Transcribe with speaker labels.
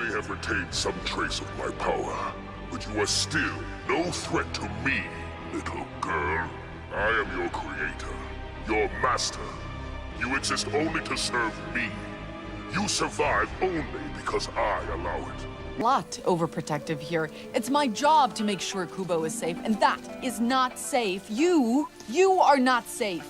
Speaker 1: may have retained some trace of my power, but you are still no threat to me, little girl. I am your creator, your master. You exist only to serve me. You survive only because I allow it.
Speaker 2: Lot overprotective here. It's my job to make sure Kubo is safe, and that is not safe. You are not safe.